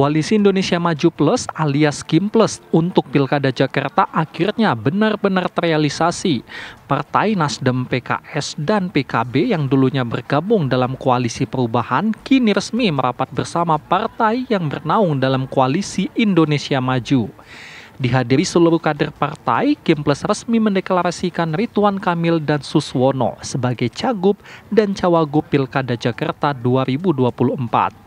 Koalisi Indonesia Maju Plus alias Kim Plus untuk Pilkada Jakarta akhirnya benar-benar terrealisasi. Partai Nasdem, PKS, dan PKB yang dulunya bergabung dalam koalisi perubahan kini resmi merapat bersama partai yang bernaung dalam koalisi Indonesia Maju. Dihadiri seluruh kader partai, Kim Plus resmi mendeklarasikan Ridwan Kamil dan Suswono sebagai Cagup dan Cawagup Pilkada Jakarta 2024.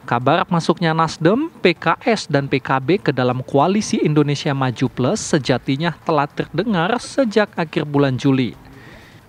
Kabar masuknya Nasdem, PKS, dan PKB ke dalam koalisi Indonesia Maju Plus sejatinya telah terdengar sejak akhir bulan Juli.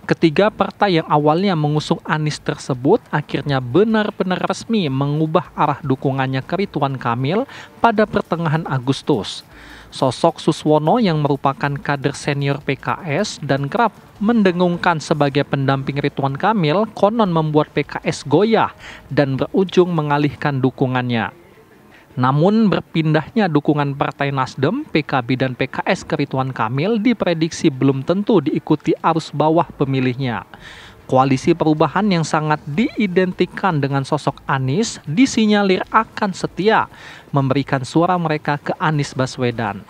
Ketiga partai yang awalnya mengusung Anies tersebut akhirnya benar-benar resmi mengubah arah dukungannya ke Ridwan Kamil pada pertengahan Agustus. Sosok Suswono yang merupakan kader senior PKS dan kerap mendengungkan sebagai pendamping Ridwan Kamil konon membuat PKS goyah dan berujung mengalihkan dukungannya. Namun berpindahnya dukungan Partai Nasdem, PKB dan PKS ke Ridwan Kamil diprediksi belum tentu diikuti arus bawah pemilihnya. Koalisi perubahan yang sangat diidentikan dengan sosok Anies disinyalir akan setia memberikan suara mereka ke Anies Baswedan.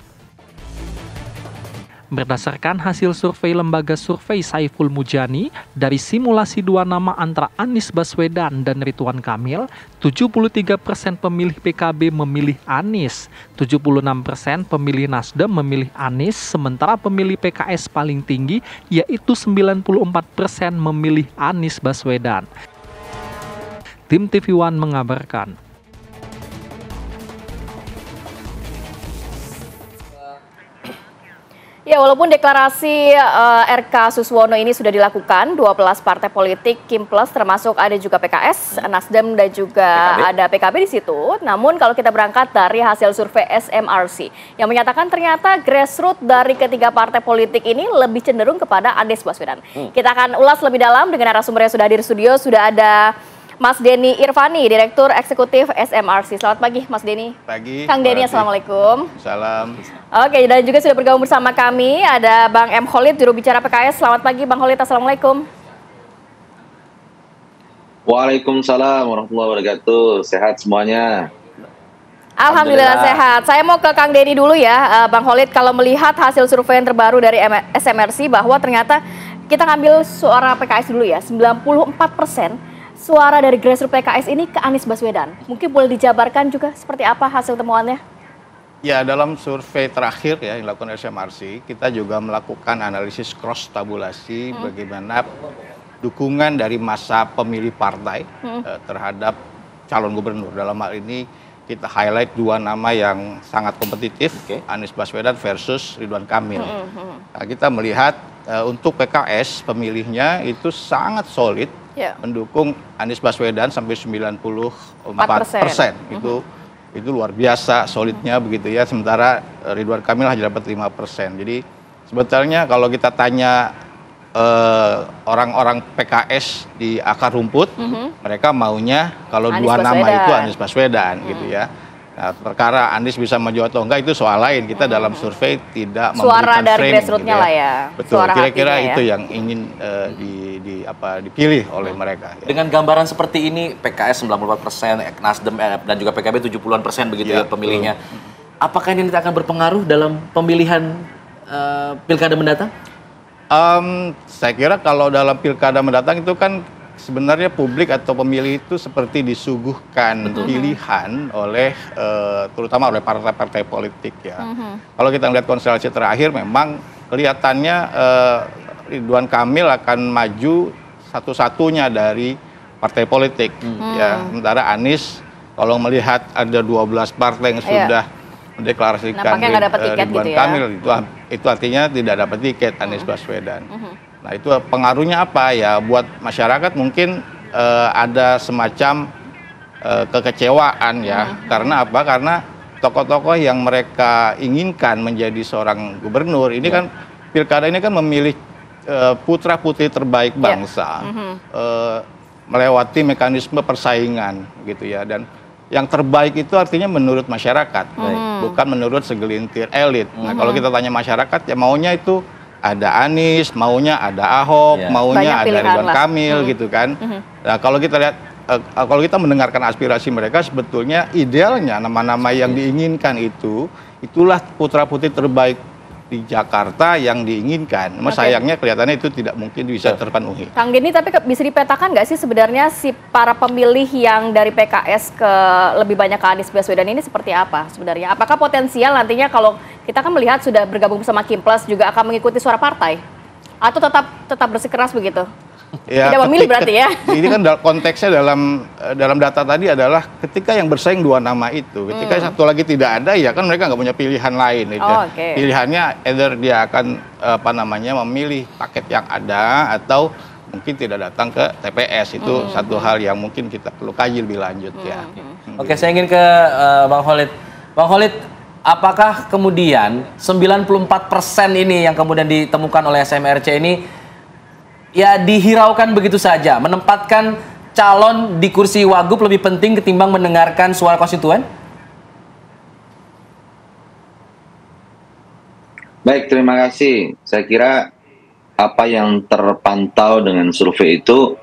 Berdasarkan hasil survei lembaga survei Saiful Mujani, dari simulasi dua nama antara Anies Baswedan dan Ridwan Kamil, 73% pemilih PKB memilih Anies, 76% pemilih Nasdem memilih Anies, sementara pemilih PKS paling tinggi yaitu 94% memilih Anies Baswedan. Tim TV One mengabarkan. Ya, walaupun deklarasi RK Suswono ini sudah dilakukan, 12 partai politik Kim Plus termasuk ada juga PKS, Nasdem dan juga ada PKB di situ. Namun kalau kita berangkat dari hasil survei SMRC yang menyatakan ternyata grassroots dari ketiga partai politik ini lebih cenderung kepada Anies Baswedan. Kita akan ulas lebih dalam dengan narasumber yang sudah hadir di studio. Sudah ada Mas Denny Irvani, Direktur Eksekutif SMRC. Selamat pagi, Mas Denny. Pagi. Kang Denny, assalamualaikum. Salam. Oke, dan juga sudah bergabung bersama kami ada Bang M. Khalid, juru bicara PKS. Selamat pagi, Bang Khalid. Assalamualaikum. Waalaikumsalam warahmatullahi wabarakatuh. Sehat semuanya. Alhamdulillah sehat. Saya mau ke Kang Denny dulu ya, Bang Khalid. Kalau melihat hasil survei yang terbaru dari SMRC bahwa ternyata kita ngambil suara PKS dulu ya, 94% suara dari grassroots PKS ini ke Anies Baswedan. Mungkin boleh dijabarkan juga seperti apa hasil temuannya? Ya, dalam survei terakhir ya yang dilakukan SMRC, kita juga melakukan analisis cross tabulasi bagaimana dukungan dari masa pemilih partai terhadap calon gubernur. Dalam hal ini kita highlight dua nama yang sangat kompetitif, Anies Baswedan versus Ridwan Kamil. Nah, kita melihat untuk PKS pemilihnya itu sangat solid. Mendukung Anies Baswedan sampai 94%. Itu luar biasa solidnya begitu ya. Sementara Ridwan Kamil hanya dapat 5%. Jadi sebetulnya kalau kita tanya orang-orang PKS di akar rumput, mereka maunya kalau dua nama itu Anies Baswedan gitu ya. Nah, perkara Anies bisa maju atau enggak itu soal lain. Kita dalam survei tidak suara memberikan dari framing grassroots-nya gitu ya. lah ya. Betul, kira-kira itu yang ingin dipilih oleh mereka. Ya. Dengan gambaran seperti ini, PKS 94%, Nasdem dan juga PKB 70-an% begitu ya pemilihnya. Apakah ini nanti akan berpengaruh dalam pemilihan pilkada mendatang? Saya kira kalau dalam pilkada mendatang itu kan sebenarnya publik atau pemilih itu seperti disuguhkan pilihan oleh terutama oleh partai-partai politik ya. Kalau kita lihat konstelasi terakhir memang kelihatannya Ridwan Kamil akan maju satu-satunya dari partai politik ya. Sementara Anies kalau melihat ada 12 partai yang sudah mendeklarasikan Ridwan Kamil itu artinya tidak dapat tiket Anies Baswedan. Nah, itu pengaruhnya apa ya buat masyarakat mungkin ada semacam kekecewaan ya. Karena apa? Karena tokoh-tokoh yang mereka inginkan menjadi seorang gubernur ini kan pilkada ini kan memilih putra-putri terbaik bangsa. Melewati mekanisme persaingan gitu ya, dan yang terbaik itu artinya menurut masyarakat, bukan menurut segelintir elit. Nah, kalau kita tanya masyarakat ya maunya itu ada Anies, maunya ada Ahok, maunya ada Ridwan Kamil gitu kan. Nah, kalau kita lihat kalau kita mendengarkan aspirasi mereka, sebetulnya idealnya nama-nama yang diinginkan itulah putra-putri terbaik di Jakarta yang diinginkan. Sayangnya kelihatannya itu tidak mungkin bisa terpenuhi. Kang Denny, tapi bisa dipetakan nggak sih sebenarnya si para pemilih yang dari PKS ke lebih banyak ke Anies Baswedan ini seperti apa sebenarnya? Apakah potensial nantinya kalau kita kan melihat sudah bergabung bersama Kimples juga akan mengikuti suara partai? Atau tetap bersikeras begitu? Ya, tidak memilih berarti ya? Ini kan konteksnya dalam data tadi adalah ketika yang bersaing 2 nama itu, ketika satu lagi tidak ada, ya kan mereka nggak punya pilihan lain. Pilihannya either dia akan memilih paket yang ada atau mungkin tidak datang ke TPS. Itu satu hal yang mungkin kita perlu kaji lebih lanjut ya. Oke, saya ingin ke Bang Khalid. Bang Khalid, apakah kemudian 94% ini yang kemudian ditemukan oleh SMRC ini ya dihiraukan begitu saja, menempatkan calon di kursi wagub lebih penting ketimbang mendengarkan suara konstituen? Baik, terima kasih. Saya kira apa yang terpantau dengan survei itu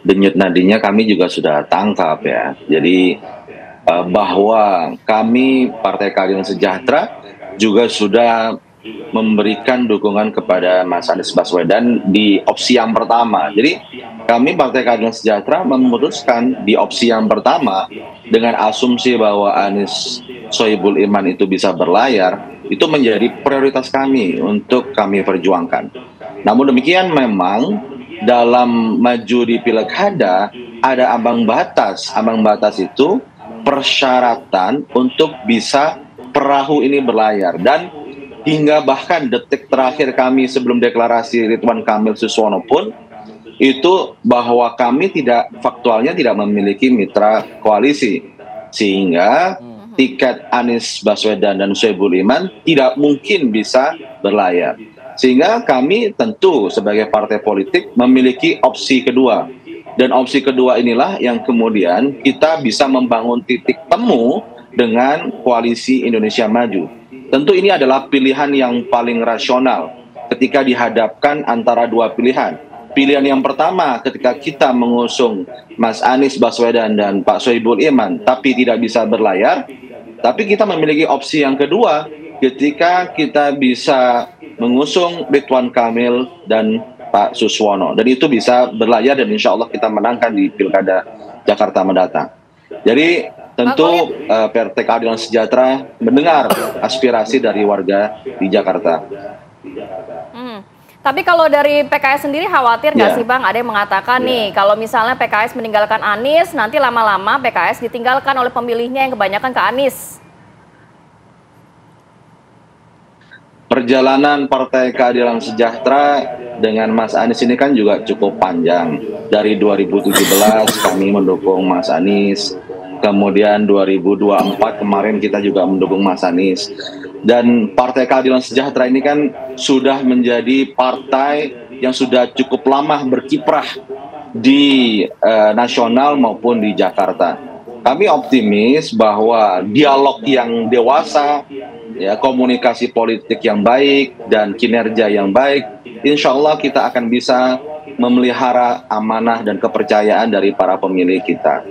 denyut nadinya kami juga sudah tangkap ya. Jadi bahwa kami Partai Keadilan Sejahtera juga sudah memberikan dukungan kepada Mas Anies Baswedan di opsi yang pertama. Jadi kami Partai Keadilan Sejahtera memutuskan di opsi yang pertama dengan asumsi bahwa Anies Sohibul Iman itu bisa berlayar, itu menjadi prioritas kami untuk kami perjuangkan. Namun demikian memang dalam maju di pilkada ada ambang batas. Ambang batas itu persyaratan untuk bisa perahu ini berlayar, dan hingga bahkan detik terakhir kami sebelum deklarasi Ridwan Kamil Suswono pun itu bahwa kami faktualnya tidak memiliki mitra koalisi, sehingga tiket Anies Baswedan dan Sohibul Iman tidak mungkin bisa berlayar. Sehingga kami tentu sebagai partai politik memiliki opsi kedua, dan opsi kedua inilah yang kemudian kita bisa membangun titik temu dengan Koalisi Indonesia Maju. Tentu ini adalah pilihan yang paling rasional ketika dihadapkan antara dua pilihan. Pilihan yang pertama ketika kita mengusung Mas Anies Baswedan dan Pak Sohibul Iman tapi tidak bisa berlayar, tapi kita memiliki opsi yang kedua ketika kita bisa mengusung Ridwan Kamil dan Pak Suswono, dan itu bisa berlayar dan insya Allah kita menangkan di Pilkada Jakarta mendatang. Jadi tentu Partai Keadilan Sejahtera mendengar aspirasi dari warga di Jakarta. Tapi kalau dari PKS sendiri khawatir nggak sih Bang? Ada yang mengatakan nih, kalau misalnya PKS meninggalkan Anies, nanti lama-lama PKS ditinggalkan oleh pemilihnya yang kebanyakan ke Anies. Perjalanan Partai Keadilan Sejahtera dengan Mas Anies ini kan juga cukup panjang. Dari 2017 kami mendukung Mas Anies, kemudian 2024 kemarin kita juga mendukung Mas Anies. Dan Partai Keadilan Sejahtera ini kan sudah menjadi partai yang sudah cukup lama berkiprah di nasional maupun di Jakarta. Kami optimis bahwa dialog yang dewasa, ya, komunikasi politik yang baik dan kinerja yang baik, insya Allah kita akan bisa memelihara amanah dan kepercayaan dari para pemilih kita.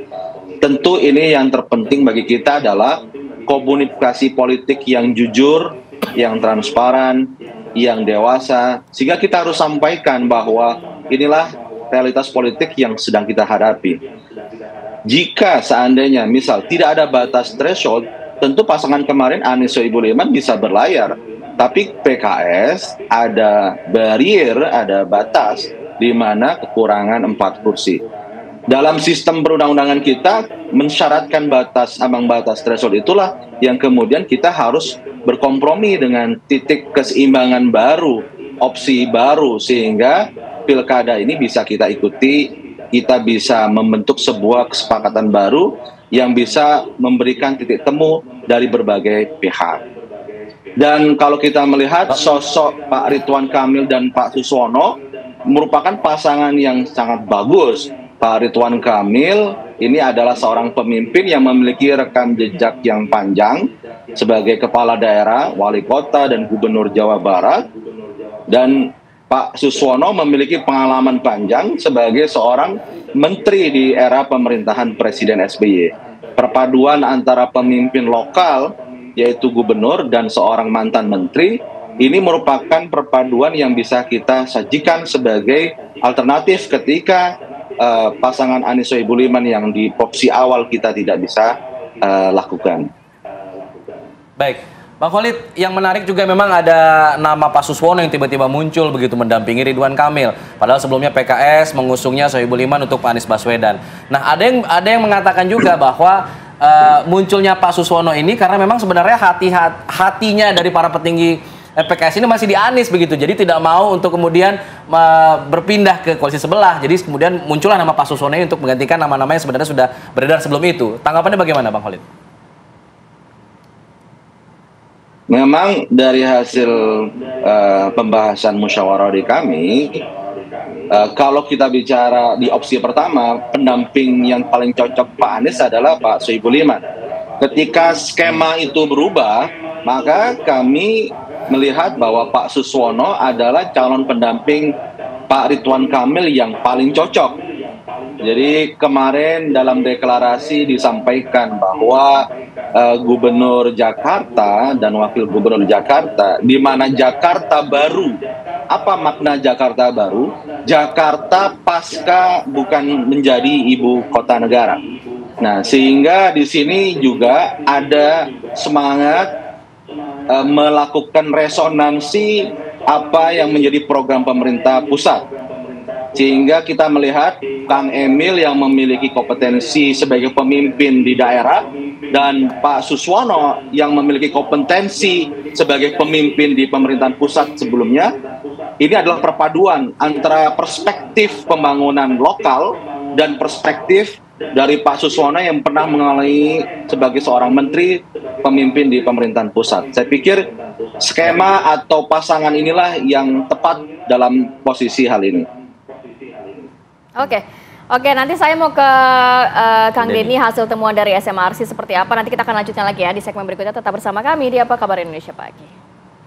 Tentu ini yang terpenting bagi kita adalah komunikasi politik yang jujur, yang transparan, yang dewasa, sehingga kita harus sampaikan bahwa inilah realitas politik yang sedang kita hadapi. Jika seandainya misal tidak ada batas threshold, tentu pasangan kemarin Anies Sohibul Iman bisa berlayar. Tapi PKS ada barrier, ada batas di mana kekurangan 4 kursi. Dalam sistem perundang-undangan kita mensyaratkan ambang batas threshold itulah yang kemudian kita harus berkompromi dengan titik keseimbangan baru, opsi baru, sehingga pilkada ini bisa kita ikuti, kita bisa membentuk sebuah kesepakatan baru yang bisa memberikan titik temu dari berbagai pihak. Dan kalau kita melihat sosok Pak Ridwan Kamil dan Pak Suswono merupakan pasangan yang sangat bagus. Pak Ridwan Kamil ini adalah seorang pemimpin yang memiliki rekam jejak yang panjang sebagai kepala daerah, wali kota, dan gubernur Jawa Barat. Dan Pak Suswono memiliki pengalaman panjang sebagai seorang menteri di era pemerintahan Presiden SBY. Perpaduan antara pemimpin lokal, yaitu gubernur, dan seorang mantan menteri, ini merupakan perpaduan yang bisa kita sajikan sebagai alternatif ketika pasangan Anies Sohibul Iman yang di opsi awal kita tidak bisa lakukan. Baik. Bang Khalid, yang menarik juga memang ada nama Pak Suswono yang tiba-tiba muncul begitu mendampingi Ridwan Kamil. Padahal sebelumnya PKS mengusungnya Sohibul Iman untuk Pak Anies Baswedan. Nah, ada yang mengatakan juga bahwa munculnya Pak Suswono ini karena memang sebenarnya hatinya dari para petinggi PKS ini masih di Anies begitu. Jadi tidak mau untuk kemudian berpindah ke koalisi sebelah. Jadi kemudian muncullah nama Pak Suswono ini untuk menggantikan nama-nama yang sebenarnya sudah beredar sebelum itu. Tanggapannya bagaimana, Bang Khalid? Memang dari hasil pembahasan musyawarah di kami, kalau kita bicara di opsi pertama, pendamping yang paling cocok Pak Anies adalah Pak Sohibul Iman. Ketika skema itu berubah, maka kami melihat bahwa Pak Suswono adalah calon pendamping Pak Ridwan Kamil yang paling cocok. Jadi kemarin dalam deklarasi disampaikan bahwa Gubernur Jakarta dan Wakil Gubernur Jakarta, di mana Jakarta baru. Apa makna Jakarta baru? Jakarta pasca bukan menjadi ibu kota negara. Nah, sehingga di sini juga ada semangat melakukan resonansi apa yang menjadi program pemerintah pusat. Sehingga kita melihat Kang Emil yang memiliki kompetensi sebagai pemimpin di daerah dan Pak Suswono yang memiliki kompetensi sebagai pemimpin di pemerintahan pusat sebelumnya. Ini adalah perpaduan antara perspektif pembangunan lokal dan perspektif dari Pak Suswono yang pernah mengalami sebagai seorang menteri pemimpin di pemerintahan pusat. Saya pikir skema atau pasangan inilah yang tepat dalam posisi hal ini. Oke, nanti saya mau ke Kang Denny hasil temuan dari SMRC seperti apa. Nanti kita akan lanjutkan lagi ya di segmen berikutnya. Tetap bersama kami di Apa Kabar Indonesia Pagi.